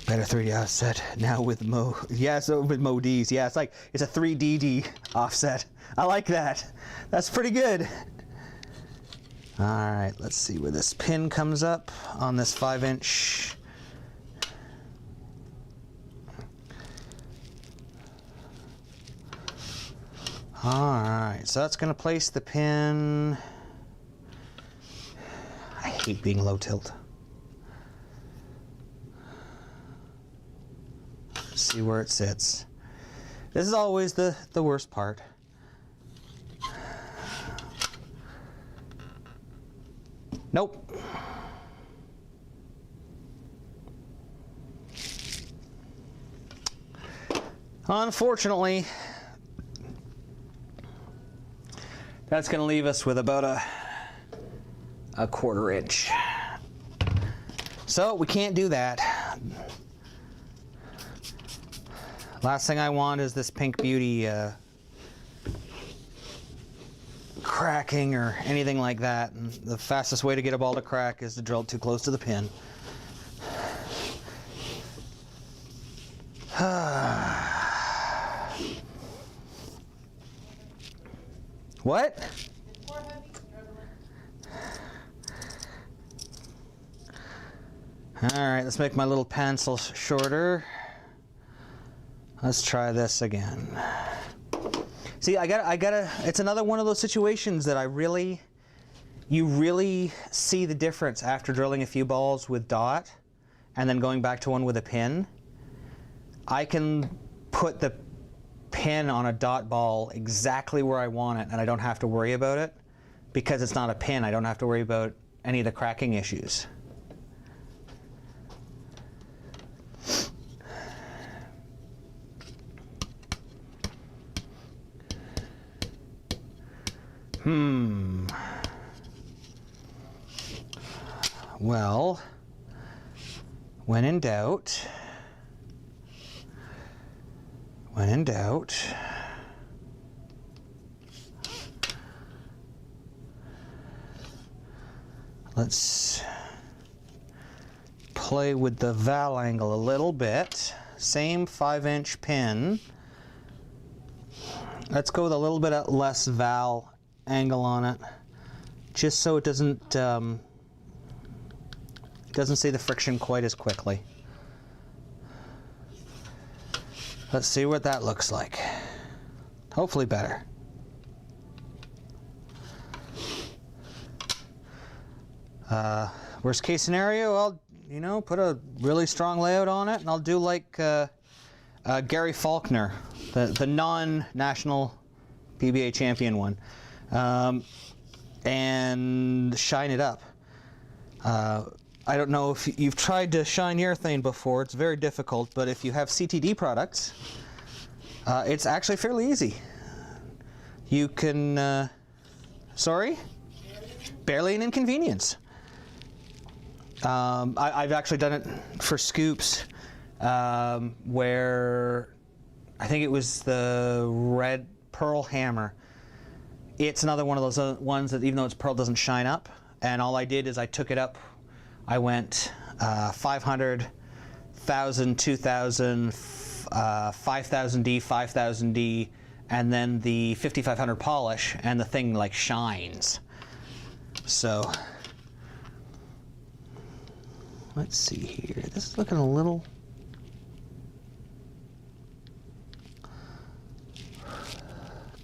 C: Better 3D offset now with Mo. Yeah, so with Mo D's. Yeah, it's like it's a 3DD offset. I like that. That's pretty good. All right, let's see where this pin comes up on this 5-inch. All right, so that's going to place the pin. I hate being low tilt. See where it sits. This is always the worst part. Nope. Unfortunately, that's going to leave us with about a 1/4 inch. So we can't do that. Last thing I want is this Pink Beauty cracking or anything like that. And the fastest way to get a ball to crack is to drill it too close to the pin. What? Alright, let's make my little pencil shorter. Let's try this again. See, I gotta, it's another one of those situations that you really see the difference after drilling a few balls with dot and then going back to one with a pin. I can put the pin on a dot ball exactly where I want it and I don't have to worry about it because it's not a pin. I don't have to worry about any of the cracking issues. Well, when in doubt, let's play with the valve angle a little bit. Same 5-inch pin. Let's go with a little bit less valve angle on it, just so it doesn't see the friction quite as quickly. Let's see what that looks like. Hopefully better. Worst case scenario, I'll put a really strong layout on it, and I'll do like Gary Faulkner, the non-national PBA champion one, and shine it up. I don't know if you've tried to shine urethane before. It's very difficult, but if you have CTD products, it's actually fairly easy. You can, sorry? Barely an inconvenience. I've actually done it for scoops, where I think it was the red pearl hammer. It's another one of those ones that even though it's pearl doesn't shine up, and all I did is I took it up. I went 500, 1000, 2000, 5000D, 5000D, and then the 5500 polish, and the thing like shines. So let's see here. This is looking a little.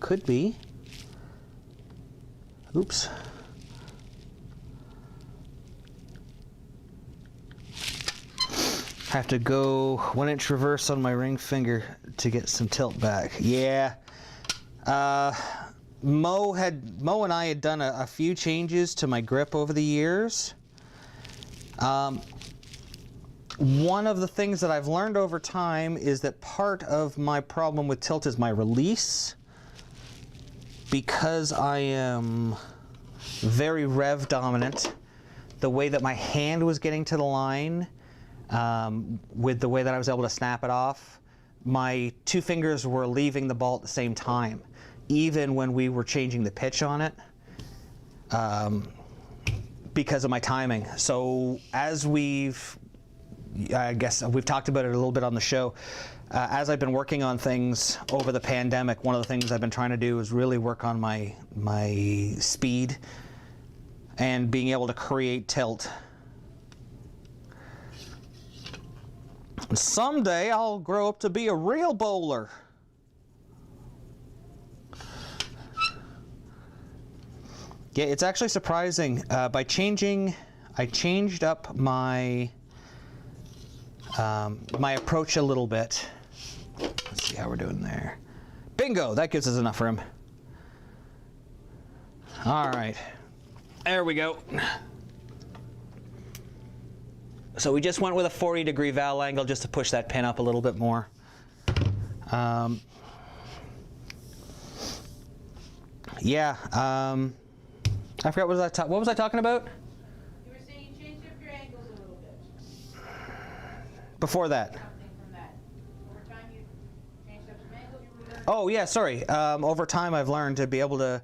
C: Could be. Oops. Have to go 1-inch reverse on my ring finger to get some tilt back. Yeah. Mo and I had done a few changes to my grip over the years. One of the things that I've learned over time is that part of my problem with tilt is my release. Because I am very rev dominant, the way that my hand was getting to the line, with the way that I was able to snap it off, my two fingers were leaving the ball at the same time, even when we were changing the pitch on it, because of my timing. So as I guess we've talked about it a little bit on the show, as I've been working on things over the pandemic, one of the things I've been trying to do is really work on my speed and being able to create tilt. Someday I'll grow up to be a real bowler. Yeah, it's actually surprising. I changed up my my approach a little bit. Let's see how we're doing there. Bingo! That gives us enough room. All right, there we go. So we just went with a 40-degree valve angle just to push that pin up a little bit more. Yeah, I forgot what was I talking about?
D: You were saying you changed up your angles a little bit.
C: Before that.
D: Something from that. Over time you changed up some angles, you learned.
C: Oh yeah, sorry. Over time I've learned to be able to,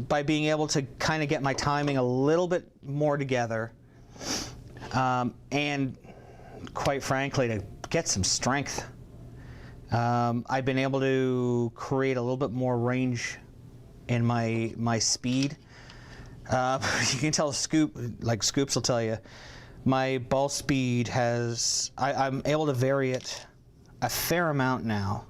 C: by being able to kind of get my timing a little bit more together, and quite frankly to get some strength. I've been able to create a little bit more range in my speed. You can tell scoops will tell you, my ball speed has, I'm able to vary it a fair amount now.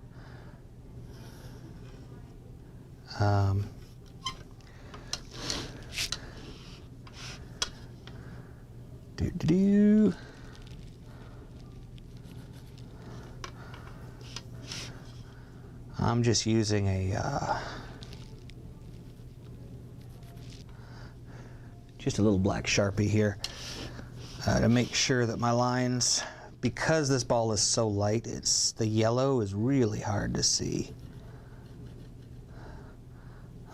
C: I'm just using just a little black Sharpie here to make sure that my lines, because this ball is so light, the yellow is really hard to see.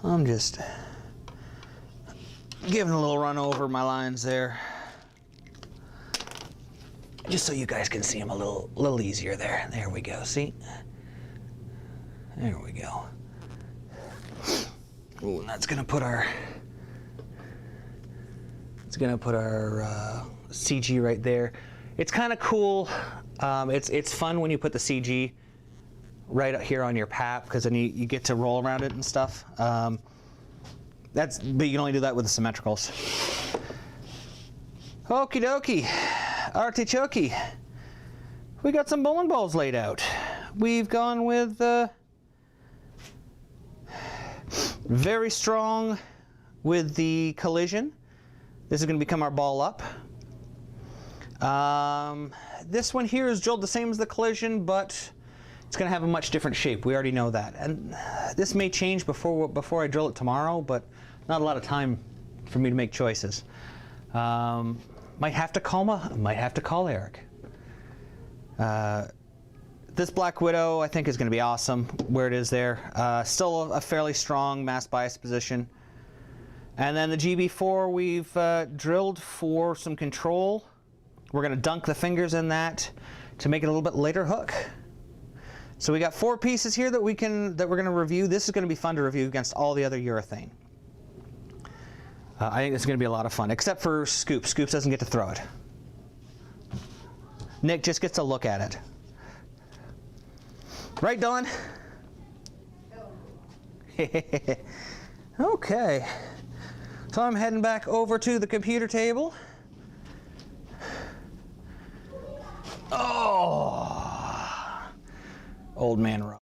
C: I'm just giving a little run over my lines there, just so you guys can see them a little easier there. There we go, see? There we go. Ooh, and that's gonna put our CG right there. It's kind of cool. It's fun when you put the CG right up here on your pap, because then you get to roll around it and stuff. But you can only do that with the symmetricals. Okie dokie, artichoke. We got some bowling balls laid out. We've gone with very strong with the Collision. This is going to become our ball up. This one here is drilled the same as the Collision, but it's going to have a much different shape. We already know that. And this may change before I drill it tomorrow, but not a lot of time for me to make choices. Might have to call Eric. This Black Widow, I think, is going to be awesome where it is there. Still a fairly strong mass bias position. And then the GB4 we've drilled for some control. We're going to dunk the fingers in that to make it a little bit later hook. So we got 4 pieces here that we're going to review. This is going to be fun to review against all the other urethane. I think this is going to be a lot of fun, except for Scoops. Scoops doesn't get to throw it. Nick just gets to look at it. Right, Dylan? Okay. So I'm heading back over to the computer table. Oh, old man rock.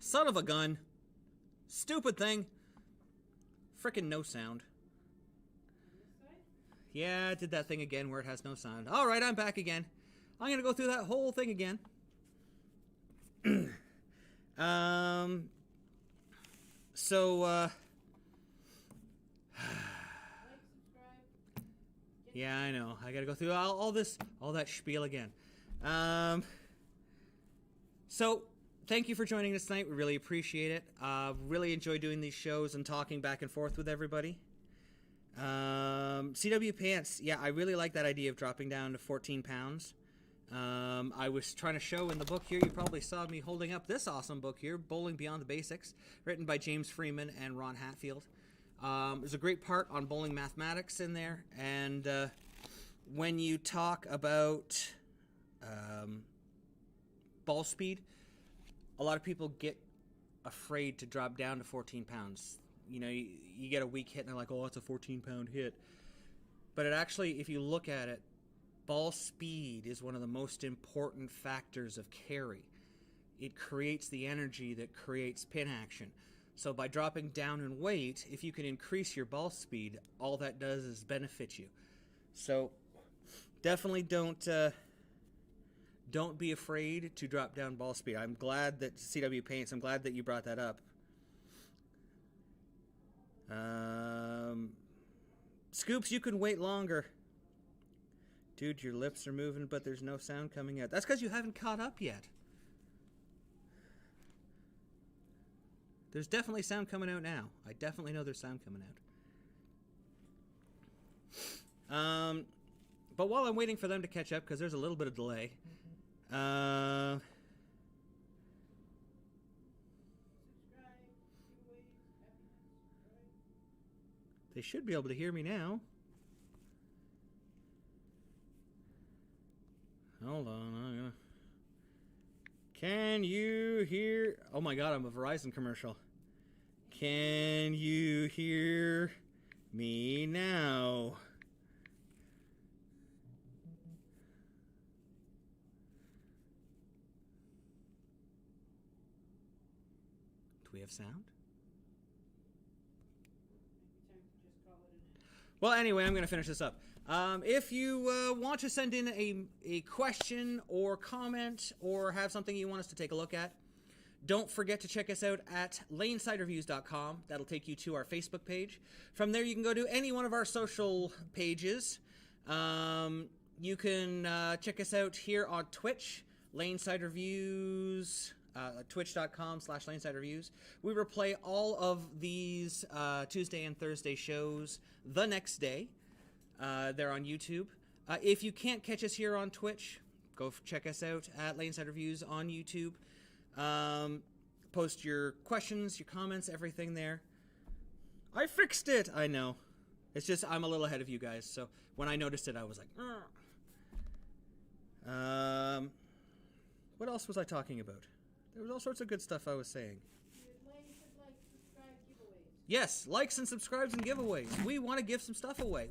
B: Son of a gun. Stupid thing. Frickin' no sound. Yeah, I did that thing again where it has no sound. Alright, I'm back again. I'm gonna go through that whole thing again. Yeah, I know. I gotta go through all that spiel again. So, thank you for joining us tonight. We really appreciate it. Really enjoy doing these shows and talking back and forth with everybody. CW Pants, yeah, I really like that idea of dropping down to 14 pounds. I was trying to show in the book here, you probably saw me holding up this awesome book here, Bowling Beyond the Basics, written by James Freeman and Ron Hatfield. There's a great part on bowling mathematics in there, and when you talk about ball speed, a lot of people get afraid to drop down to 14 pounds. You know, you get a weak hit and they're like, oh, it's a 14-pound hit. But it actually, if you look at it, ball speed is one of the most important factors of carry. It creates the energy that creates pin action. So by dropping down in weight, if you can increase your ball speed, all that does is benefit you. So definitely don't be afraid to drop down ball speed. I'm glad that CW Paints, I'm glad that you brought that up. Scoops, you can wait longer. Dude, your lips are moving, but there's no sound coming out. That's because you haven't caught up yet. There's definitely sound coming out now. I definitely know there's sound coming out. But while I'm waiting for them to catch up, because there's a little bit of delay, they should be able to hear me now. Hold on, I'm gonna... Can you hear... Oh my god, I'm a Verizon commercial. Can you hear me now? Do we have sound? Well, anyway, I'm going to finish this up. If you want to send in a question or comment or have something you want us to take a look at, don't forget to check us out at lanesidereviews.com. That'll take you to our Facebook page. From there, you can go to any one of our social pages. You can check us out here on Twitch, Laneside Reviews, twitch.com/Laneside Reviews. We replay all of these Tuesday and Thursday shows the next day. They're on YouTube. If you can't catch us here on Twitch, go check us out at Laneside Reviews on YouTube. Post your questions, your comments, everything there. I fixed it! I know. It's just I'm a little ahead of you guys, so when I noticed it, I was like, what else was I talking about? There was all sorts of good stuff I was saying. Yes, likes and subscribes and giveaways. We want to give some stuff away.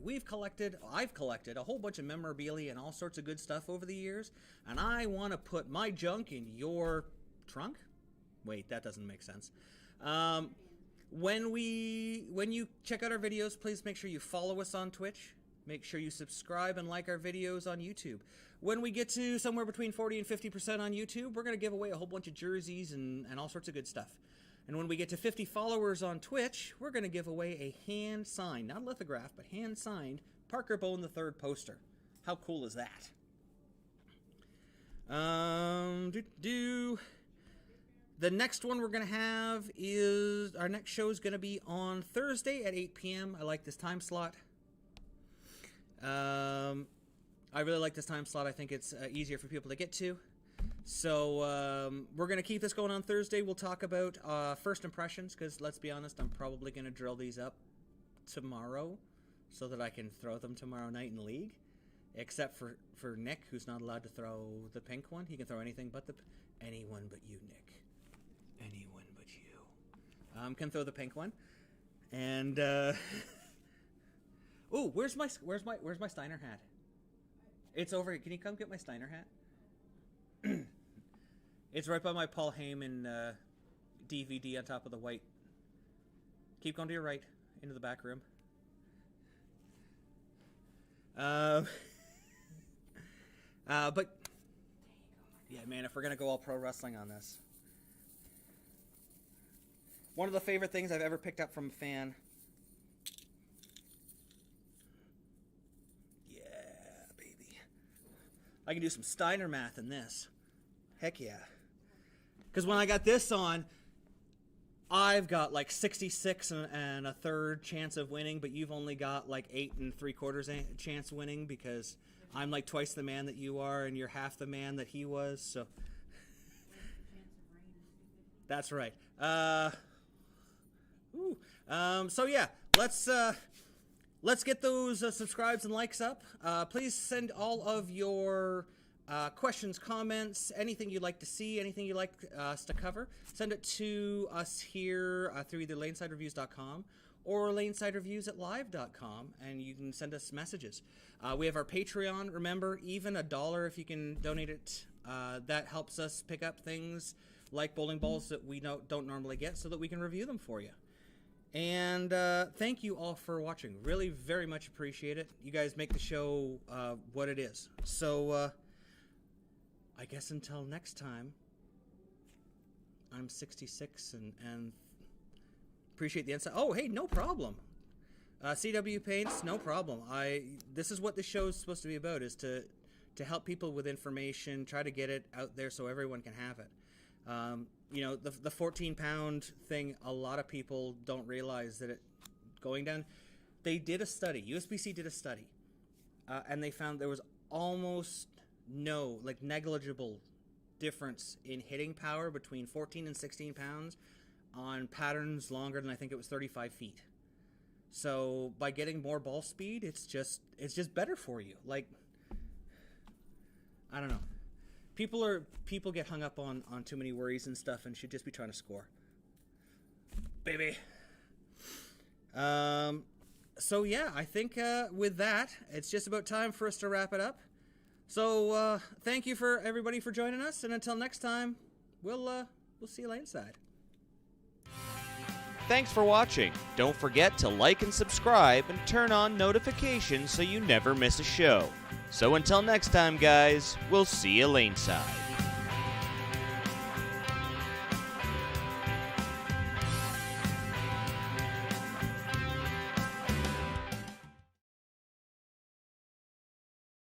B: I've collected a whole bunch of memorabilia and all sorts of good stuff over the years, and I want to put my junk in your trunk? Wait, that doesn't make sense. When you check out our videos, please make sure you follow us on Twitch. Make sure you subscribe and like our videos on YouTube. When we get to somewhere between 40 and 50% on YouTube, we're going to give away a whole bunch of jerseys and all sorts of good stuff. And when we get to 50 followers on Twitch, we're going to give away a hand-signed, not lithograph, but hand-signed Parker Bone III poster. How cool is that? The next one we're going to have is, our next show is going to be on Thursday at 8 p.m. I like this time slot. I really like this time slot. I think it's easier for people to get to. So we're going to keep this going on Thursday. We'll talk about first impressions, because let's be honest, I'm probably going to drill these up tomorrow so that I can throw them tomorrow night in League. Except for Nick, who's not allowed to throw the pink one. He can throw anything but anyone but you, Nick. Anyone but you. Can throw the pink one. And ooh, where's my Steiner hat? It's over here. Can you come get my Steiner hat? It's right by my Paul Heyman DVD on top of the white. Keep going to your right, into the back room. But yeah, man, if we're gonna go all pro wrestling on this, one of the favorite things I've ever picked up from a fan. Yeah, baby. I can do some Steiner math in this. Heck yeah. Because when I got this on, I've got like 66 and a third chance of winning, but you've only got like 8 3/4 chance of winning because I'm like twice the man that you are and you're half the man that he was. So that's right. So yeah, let's get those subscribes and likes up. Please send all of your questions, comments, anything you'd like to see, anything you'd like us to cover. Send it to us here through either lanesidereviews.com or lanesidereviews@live.com, and you can send us messages. We have our Patreon. Remember, even $1 if you can donate it, that helps us pick up things like bowling balls that we don't normally get so that we can review them for you. And thank you all for watching. Really, very much appreciate it. You guys make the show what it is. So I guess until next time, I'm 66 and appreciate the insight. Oh, hey, no problem. CW Paints, no problem. This is what this show is supposed to be about, is to help people with information, try to get it out there so everyone can have it. You know, the 14-pound thing, a lot of people don't realize that it going down. They did a study. USBC did a study, and they found there was almost no, like negligible difference in hitting power between 14 and 16 pounds on patterns longer than I think it was 35 feet. So by getting more ball speed, it's just better for you. Like, I don't know. People get hung up on too many worries and stuff and should just be trying to score. Baby. So yeah, I think with that, it's just about time for us to wrap it up. So thank you for everybody for joining us, and until next time, we'll see you laneside.
A: Thanks for watching. Don't forget to like and subscribe and turn on notifications so you never miss a show. So until next time, guys, we'll see you laneside.